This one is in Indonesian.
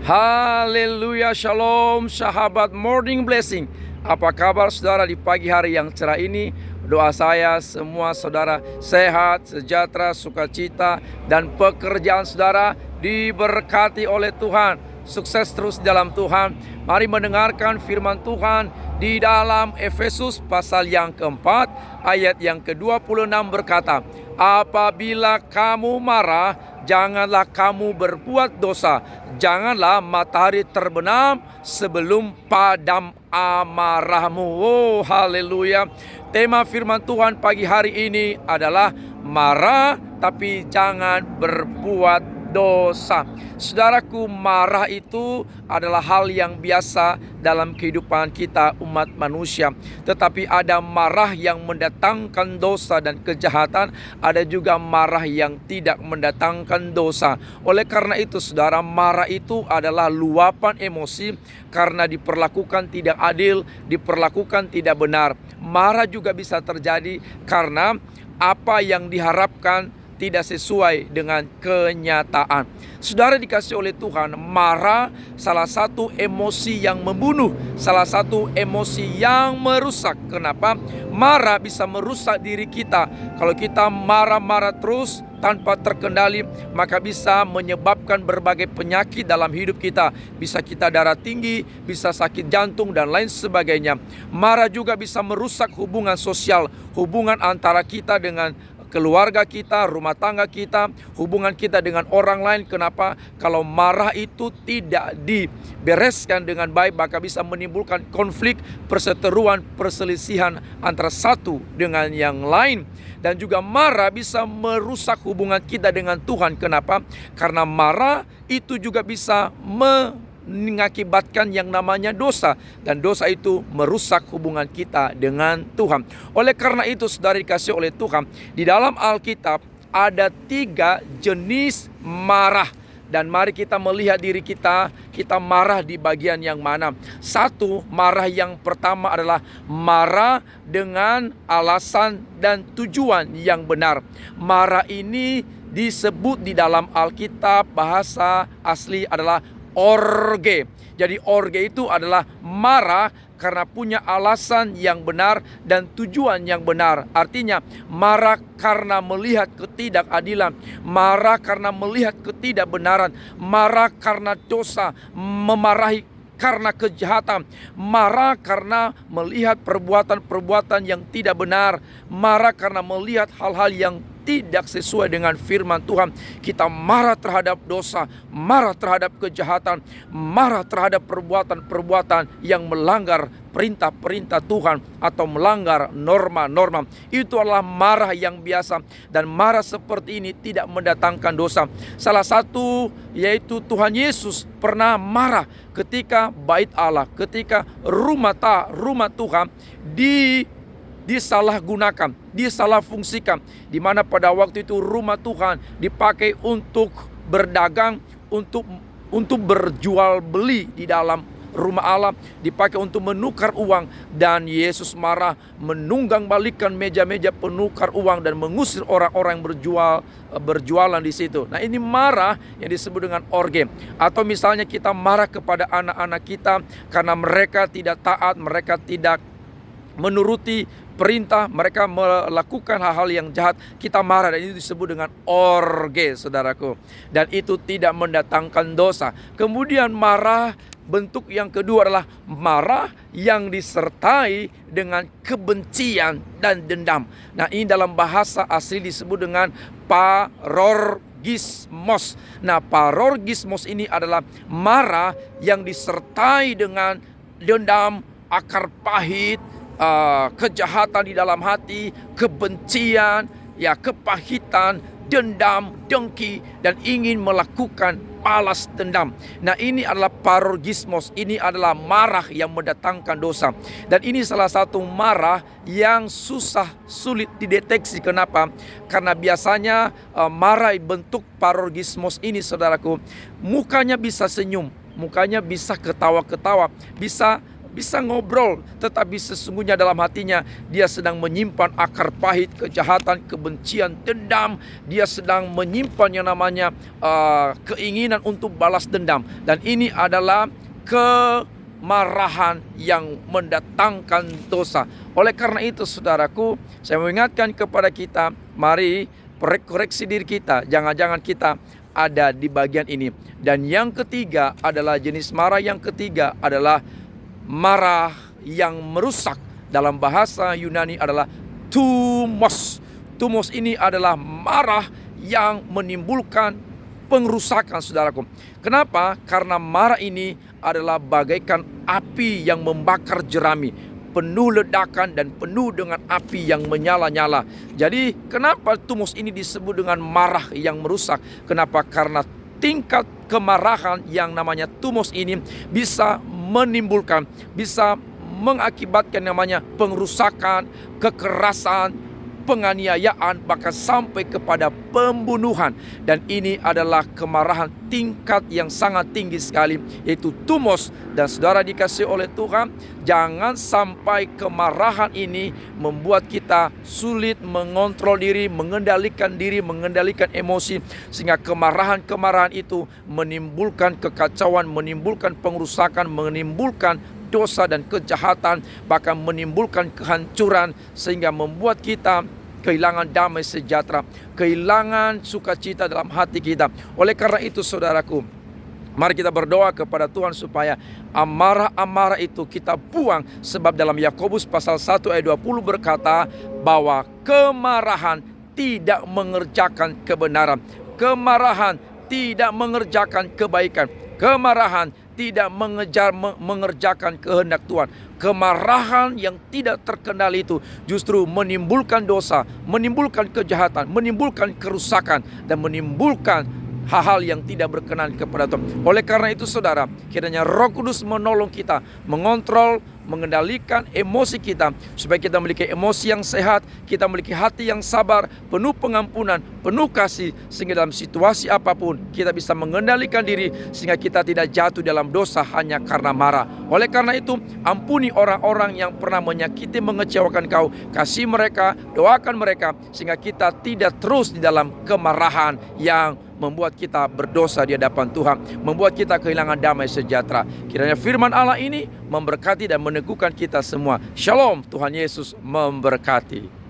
Haleluya, shalom sahabat Morning Blessing. Apa kabar saudara di pagi hari yang cerah ini? Doa saya semua saudara sehat, sejahtera, sukacita, dan pekerjaan saudara diberkati oleh Tuhan. Sukses terus dalam Tuhan. Mari mendengarkan firman Tuhan di dalam Efesus pasal yang keempat ayat yang ke-26 berkata, apabila kamu marah, janganlah kamu berbuat dosa. Janganlah matahari terbenam sebelum padam amarahmu. Oh, haleluya. Tema firman Tuhan pagi hari ini adalah marah tapi jangan berbuat dosa. Saudaraku, marah itu adalah hal yang biasa dalam kehidupan kita umat manusia. Tetapi ada marah yang mendatangkan dosa dan kejahatan, ada juga marah yang tidak mendatangkan dosa. Oleh karena itu saudara, marah itu adalah luapan emosi karena diperlakukan tidak adil, diperlakukan tidak benar. Marah juga bisa terjadi karena apa yang diharapkan tidak sesuai dengan kenyataan. Saudara dikasih oleh Tuhan, marah salah satu emosi yang membunuh, salah satu emosi yang merusak. Kenapa? Marah bisa merusak diri kita. Kalau kita marah-marah terus tanpa terkendali, maka bisa menyebabkan berbagai penyakit dalam hidup kita. Bisa kita darah tinggi, bisa sakit jantung, dan lain sebagainya. Marah juga bisa merusak hubungan sosial, hubungan antara kita dengan keluarga kita, rumah tangga kita, hubungan kita dengan orang lain. Kenapa? Kalau marah itu tidak dibereskan dengan baik, maka bisa menimbulkan konflik, perseteruan, perselisihan antara satu dengan yang lain. Dan juga marah bisa merusak hubungan kita dengan Tuhan. Kenapa? Karena marah itu juga bisa mengakibatkan yang namanya dosa, dan dosa itu merusak hubungan kita dengan Tuhan. Oleh karena itu saudara dikasih oleh Tuhan, di dalam Alkitab ada 3 jenis marah. Dan mari kita melihat diri kita marah di bagian yang mana. Satu, marah yang pertama adalah marah dengan alasan dan tujuan yang benar. Marah ini disebut di dalam Alkitab, bahasa asli adalah orge. Jadi orge itu adalah marah karena punya alasan yang benar dan tujuan yang benar. Artinya marah karena melihat ketidakadilan, marah karena melihat ketidakbenaran, marah karena dosa, memarahi karena kejahatan, marah karena melihat perbuatan-perbuatan yang tidak benar, marah karena melihat hal-hal yang tidak sesuai dengan firman Tuhan. Kita marah terhadap dosa, marah terhadap kejahatan, marah terhadap perbuatan-perbuatan yang melanggar perintah-perintah Tuhan atau melanggar norma-norma. Itu adalah marah yang biasa, dan marah seperti ini tidak mendatangkan dosa. Salah satu yaitu Tuhan Yesus pernah marah ketika bait Allah, ketika rumah Tuhan disalahgunakan, disalahfungsikan, di mana pada waktu itu rumah Tuhan dipakai untuk berdagang, untuk berjual beli di dalam rumah Allah, dipakai untuk menukar uang, dan Yesus marah, menunggang balikan meja-meja penukar uang dan mengusir orang-orang yang berjualan di situ. Nah, ini marah yang disebut dengan orge. Atau misalnya kita marah kepada anak-anak kita karena mereka tidak taat, mereka tidak menuruti perintah, mereka melakukan hal-hal yang jahat, kita marah, dan itu disebut dengan orge, saudaraku. Dan itu tidak mendatangkan dosa. Kemudian marah bentuk yang kedua adalah marah yang disertai dengan kebencian dan dendam. Nah, ini dalam bahasa asli disebut dengan parorgismos. Nah, parorgismos ini adalah marah yang disertai dengan dendam, akar pahit, kejahatan di dalam hati, kebencian, kepahitan, dendam, dengki, dan ingin melakukan balas dendam. Nah, ini adalah parorgismos. Ini adalah marah yang mendatangkan dosa. Dan ini salah satu marah yang sulit dideteksi. Kenapa? Karena biasanya marah bentuk parorgismos ini, saudaraku, mukanya bisa senyum, mukanya bisa ketawa-ketawa, bisa bisa ngobrol, tetapi sesungguhnya dalam hatinya dia sedang menyimpan akar pahit, kejahatan, kebencian, dendam. Dia sedang menyimpan yang namanya keinginan untuk balas dendam. Dan ini adalah kemarahan yang mendatangkan dosa. Oleh karena itu saudaraku, saya mengingatkan kepada kita, mari koreksi diri kita. Jangan-jangan kita ada di bagian ini. Dan yang ketiga adalah jenis marah yang ketiga adalah marah yang merusak. Dalam bahasa Yunani adalah thumos. Thumos ini adalah marah yang menimbulkan pengrusakan, saudaraku. Kenapa? Karena marah ini adalah bagaikan api yang membakar jerami, penuh ledakan dan penuh dengan api yang menyala-nyala. Jadi kenapa thumos ini disebut dengan marah yang merusak? Kenapa? Karena tingkat kemarahan yang namanya thumos ini bisa menimbulkan, bisa mengakibatkan namanya pengrusakan, kekerasan, penganiayaan, bahkan sampai kepada pembunuhan. Dan ini adalah kemarahan tingkat yang sangat tinggi sekali, yaitu thumos. Dan saudara dikasih oleh Tuhan, jangan sampai kemarahan ini membuat kita sulit mengontrol diri, mengendalikan emosi, sehingga kemarahan-kemarahan itu menimbulkan kekacauan, menimbulkan pengrusakan, menimbulkan dosa dan kejahatan, bahkan menimbulkan kehancuran, sehingga membuat kita kehilangan damai sejahtera, kehilangan sukacita dalam hati kita. Oleh karena itu saudaraku, mari kita berdoa kepada Tuhan supaya amarah-amarah itu kita buang. Sebab dalam Yakobus pasal 1 ayat 20 berkata bahwa kemarahan tidak mengerjakan kebenaran, kemarahan tidak mengerjakan kebaikan, kemarahan tidak mengerjakan kehendak Tuhan. Kemarahan yang tidak terkendali itu justru menimbulkan dosa, menimbulkan kejahatan, menimbulkan kerusakan, dan menimbulkan hal-hal yang tidak berkenan kepada Tuhan. Oleh karena itu saudara, kiranya Roh Kudus menolong kita mengontrol, mengendalikan emosi kita, supaya kita memiliki emosi yang sehat, kita memiliki hati yang sabar, penuh pengampunan, penuh kasih, sehingga dalam situasi apapun kita bisa mengendalikan diri, sehingga kita tidak jatuh dalam dosa hanya karena marah. Oleh karena itu, ampuni orang-orang yang pernah menyakiti, mengecewakan kau, kasih mereka, doakan mereka, sehingga kita tidak terus di dalam kemarahan yang membuat kita berdosa di hadapan Tuhan, membuat kita kehilangan damai sejahtera. Kiranya firman Allah ini memberkati dan meneguhkan kita semua. Shalom, Tuhan Yesus memberkati.